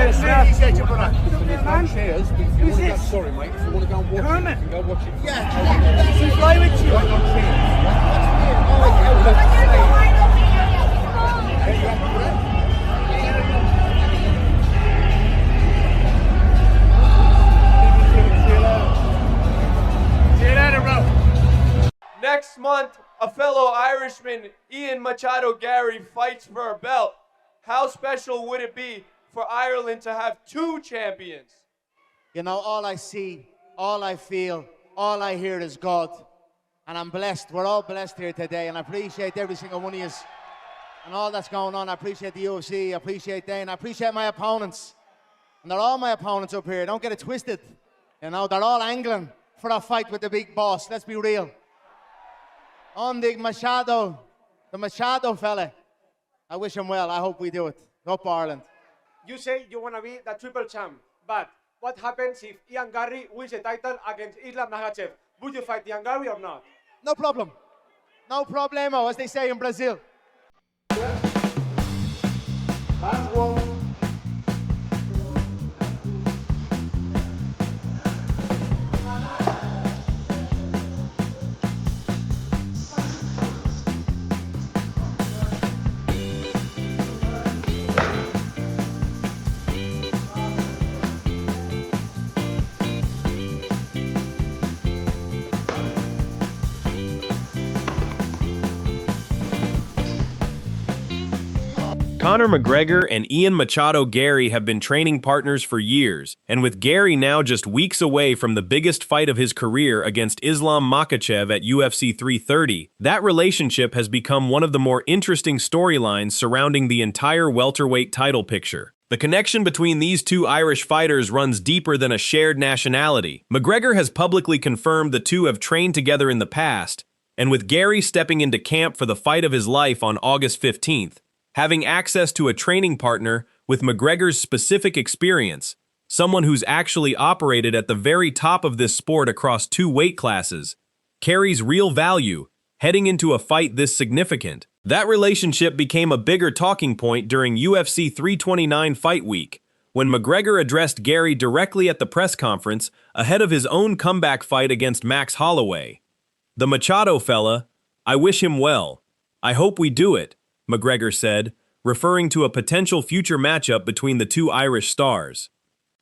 get snapped. Cheers. Sorry, mate. If you want to go and watch it, you can go watch it. Yeah. She's fly with you. See you later, bro. Next month, a fellow Irishman, Ian Machado Garry, fights for a belt. How special would it be for Ireland to have two champions? You know, all I see, all I feel, all I hear is God. And I'm blessed. We're all blessed here today, and I appreciate every single one of you and all that's going on. I appreciate the UFC, I appreciate Dane, I appreciate my opponents. And they're all my opponents up here. Don't get it twisted. You know, they're all angling for a fight with the big boss. Let's be real. On the Machado fella. I wish him well. I hope we do it. Up Ireland. You say you want to be the triple champ, but what happens if Ian Garry wins the title against Islam Makhachev? Would you fight Ian Garry or not? No problem. No problemo, as they say in Brazil. Conor McGregor and Ian Machado Garry have been training partners for years, and with Garry now just weeks away from the biggest fight of his career against Islam Makhachev at UFC 330, that relationship has become one of the more interesting storylines surrounding the entire welterweight title picture. The connection between these two Irish fighters runs deeper than a shared nationality. McGregor has publicly confirmed the two have trained together in the past, and with Garry stepping into camp for the fight of his life on August 15th, having access to a training partner with McGregor's specific experience, someone who's actually operated at the very top of this sport across two weight classes, carries real value heading into a fight this significant. That relationship became a bigger talking point during UFC 329 Fight Week, when McGregor addressed Garry directly at the press conference ahead of his own comeback fight against Max Holloway. "The Machado fella, I wish him well. I hope we do it," McGregor said, referring to a potential future matchup between the two Irish stars.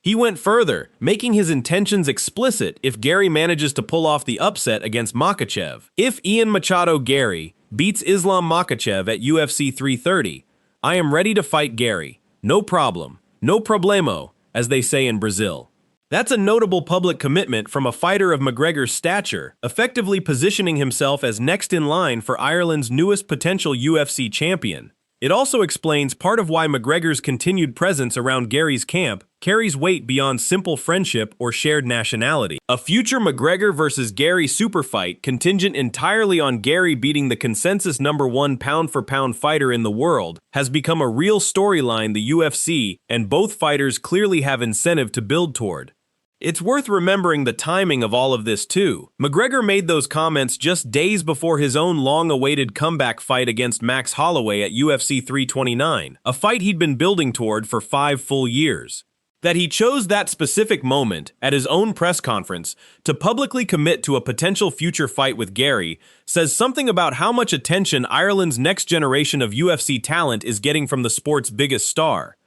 He went further, making his intentions explicit if Garry manages to pull off the upset against Makhachev. "If Ian Machado Garry beats Islam Makhachev at UFC 330, I am ready to fight Garry. No problem. No problemo, as they say in Brazil." That's a notable public commitment from a fighter of McGregor's stature, effectively positioning himself as next in line for Ireland's newest potential UFC champion. It also explains part of why McGregor's continued presence around Garry's camp carries weight beyond simple friendship or shared nationality. A future McGregor versus Garry super fight contingent entirely on Garry beating the consensus #1 pound-for-pound fighter in the world has become a real storyline the UFC and both fighters clearly have incentive to build toward. It's worth remembering the timing of all of this too. McGregor made those comments just days before his own long-awaited comeback fight against Max Holloway at UFC 329, a fight he'd been building toward for 5 full years. That he chose that specific moment, at his own press conference, to publicly commit to a potential future fight with Garry says something about how much attention Ireland's next generation of UFC talent is getting from the sport's biggest star.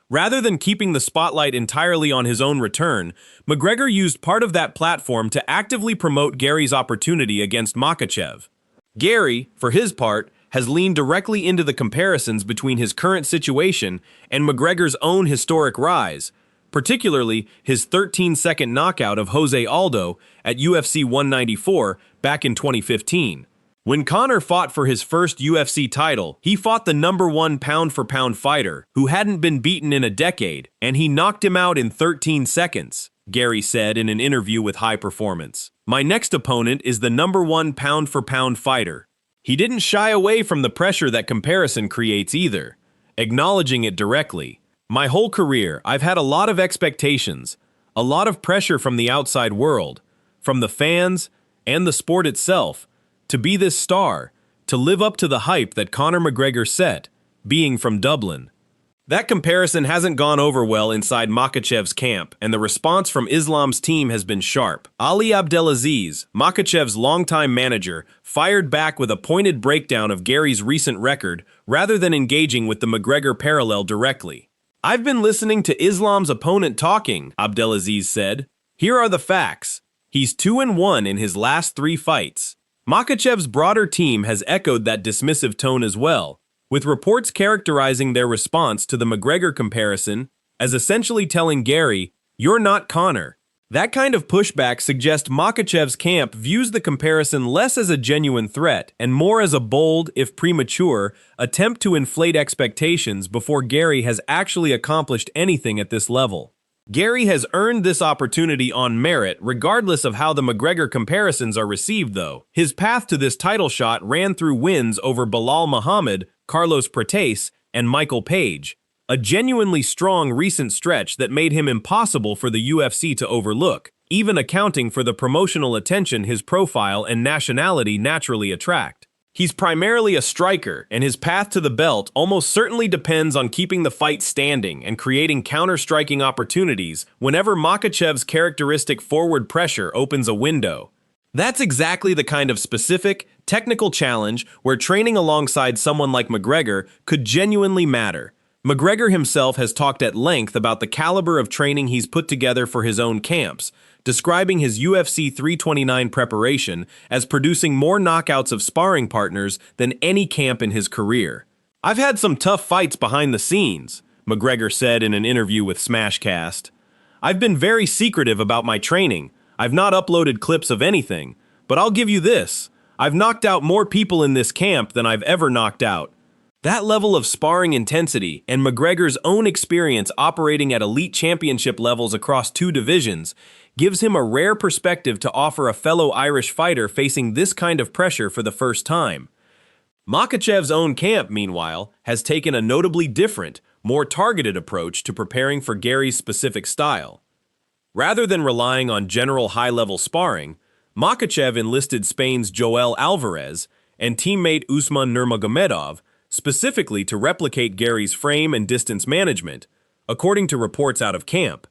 Rather than keeping the spotlight entirely on his own return, McGregor used part of that platform to actively promote Garry's opportunity against Makhachev. Garry, for his part, has leaned directly into the comparisons between his current situation and McGregor's own historic rise, particularly his 13-second knockout of Jose Aldo at UFC 194 back in 2015. When Conor fought for his first UFC title, he fought the #1 pound-for-pound fighter who hadn't been beaten in a decade, and he knocked him out in 13 seconds, Garry said in an interview with High Performance. "My next opponent is the #1 pound-for-pound fighter." He didn't shy away from the pressure that comparison creates either, acknowledging it directly. "My whole career, I've had a lot of expectations, a lot of pressure from the outside world, from the fans and the sport itself, to be this star, to live up to the hype that Conor McGregor set, being from Dublin." That comparison hasn't gone over well inside Makhachev's camp, and the response from Islam's team has been sharp. Ali Abdelaziz, Makhachev's longtime manager, fired back with a pointed breakdown of Garry's recent record rather than engaging with the McGregor parallel directly. "I've been listening to Islam's opponent talking," Abdelaziz said. "Here are the facts. He's 2-1 in his last 3 fights." Makhachev's broader team has echoed that dismissive tone as well, with reports characterizing their response to the McGregor comparison as essentially telling Garry, "You're not Conor." That kind of pushback suggests Makhachev's camp views the comparison less as a genuine threat and more as a bold, if premature, attempt to inflate expectations before Garry has actually accomplished anything at this level. Garry has earned this opportunity on merit regardless of how the McGregor comparisons are received, though. His path to this title shot ran through wins over Bilal Muhammad, Carlos Prates, and Michael Page, a genuinely strong recent stretch that made him impossible for the UFC to overlook, even accounting for the promotional attention his profile and nationality naturally attract. He's primarily a striker, and his path to the belt almost certainly depends on keeping the fight standing and creating counter-striking opportunities whenever Makhachev's characteristic forward pressure opens a window. That's exactly the kind of specific, technical challenge where training alongside someone like McGregor could genuinely matter. McGregor himself has talked at length about the caliber of training he's put together for his own camps, describing his UFC 329 preparation as producing more knockouts of sparring partners than any camp in his career. "I've had some tough fights behind the scenes," McGregor said in an interview with Smashcast. "I've been very secretive about my training. I've not uploaded clips of anything, but I'll give you this. I've knocked out more people in this camp than I've ever knocked out." That level of sparring intensity and McGregor's own experience operating at elite championship levels across 2 divisions gives him a rare perspective to offer a fellow Irish fighter facing this kind of pressure for the first time. Makhachev's own camp, meanwhile, has taken a notably different, more targeted approach to preparing for Garry's specific style. Rather than relying on general high-level sparring, Makhachev enlisted Spain's Joel Alvarez and teammate Usman Nurmagomedov specifically to replicate Garry's frame and distance management, according to reports out of camp.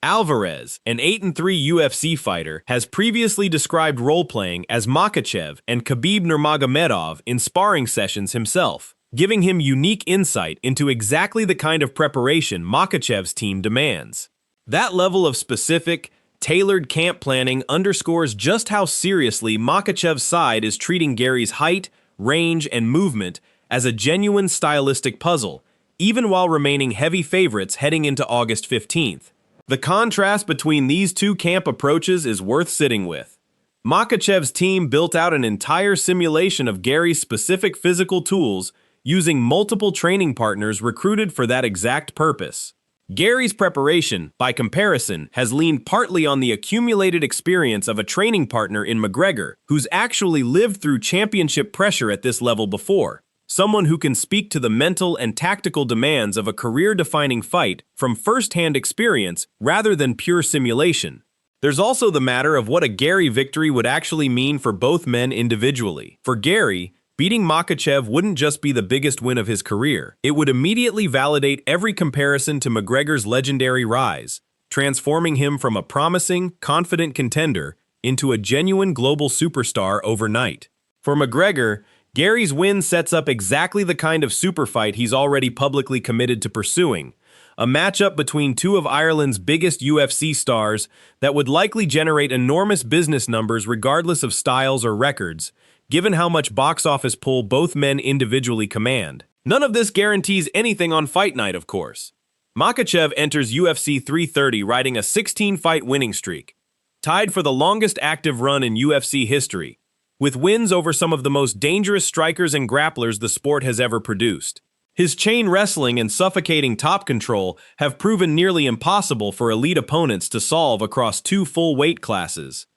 Alvarez, an 8-3 UFC fighter, has previously described role-playing as Makhachev and Khabib Nurmagomedov in sparring sessions himself, giving him unique insight into exactly the kind of preparation Makhachev's team demands. That level of specific, tailored camp planning underscores just how seriously Makhachev's side is treating Garry's height, range, and movement as a genuine stylistic puzzle, even while remaining heavy favorites heading into August 15th. The contrast between these 2 camp approaches is worth sitting with. Makhachev's team built out an entire simulation of Garry's specific physical tools using multiple training partners recruited for that exact purpose. Garry's preparation, by comparison, has leaned partly on the accumulated experience of a training partner in McGregor, who's actually lived through championship pressure at this level before. Someone who can speak to the mental and tactical demands of a career-defining fight from first-hand experience rather than pure simulation. There's also the matter of what a Garry victory would actually mean for both men individually. For Garry, beating Makhachev wouldn't just be the biggest win of his career. It would immediately validate every comparison to McGregor's legendary rise, transforming him from a promising, confident contender into a genuine global superstar overnight. For McGregor, Garry's win sets up exactly the kind of super fight he's already publicly committed to pursuing, a matchup between 2 of Ireland's biggest UFC stars that would likely generate enormous business numbers regardless of styles or records, given how much box office pull both men individually command. None of this guarantees anything on fight night, of course. Makhachev enters UFC 330 riding a 16-fight winning streak, tied for the longest active run in UFC history, with wins over some of the most dangerous strikers and grapplers the sport has ever produced. His chain wrestling and suffocating top control have proven nearly impossible for elite opponents to solve across 2 full weight classes.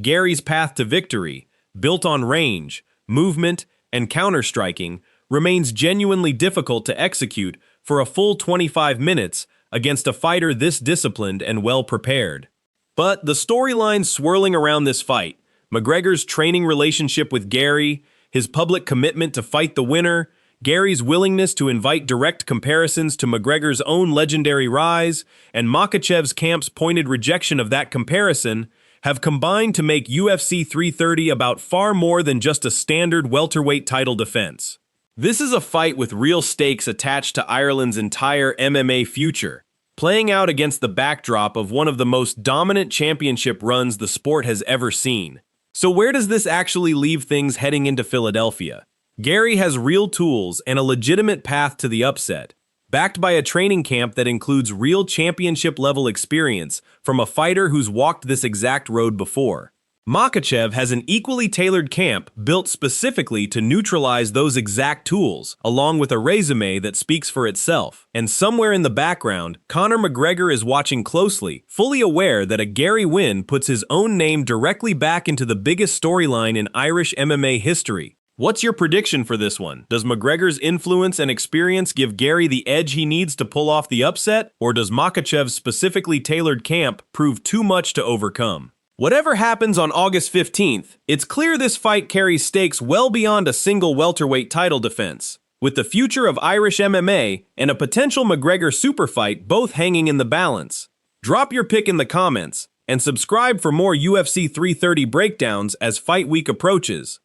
Garry's path to victory, built on range, movement, and counter-striking, remains genuinely difficult to execute for a full 25 minutes against a fighter this disciplined and well-prepared. But the storylines swirling around this fight, McGregor's training relationship with Garry, his public commitment to fight the winner, Garry's willingness to invite direct comparisons to McGregor's own legendary rise, and Makhachev's camp's pointed rejection of that comparison have combined to make UFC 330 about far more than just a standard welterweight title defense. This is a fight with real stakes attached to Ireland's entire MMA future, playing out against the backdrop of one of the most dominant championship runs the sport has ever seen. So where does this actually leave things heading into Philadelphia? Garry has real tools and a legitimate path to the upset, backed by a training camp that includes real championship-level experience from a fighter who's walked this exact road before. Makhachev has an equally tailored camp built specifically to neutralize those exact tools, along with a resume that speaks for itself. And somewhere in the background, Conor McGregor is watching closely, fully aware that a Garry win puts his own name directly back into the biggest storyline in Irish MMA history. What's your prediction for this one? Does McGregor's influence and experience give Garry the edge he needs to pull off the upset, or does Makhachev's specifically tailored camp prove too much to overcome? Whatever happens on August 15th, it's clear this fight carries stakes well beyond a single welterweight title defense, with the future of Irish MMA and a potential McGregor super fight both hanging in the balance. Drop your pick in the comments, and subscribe for more UFC 330 breakdowns as Fight Week approaches.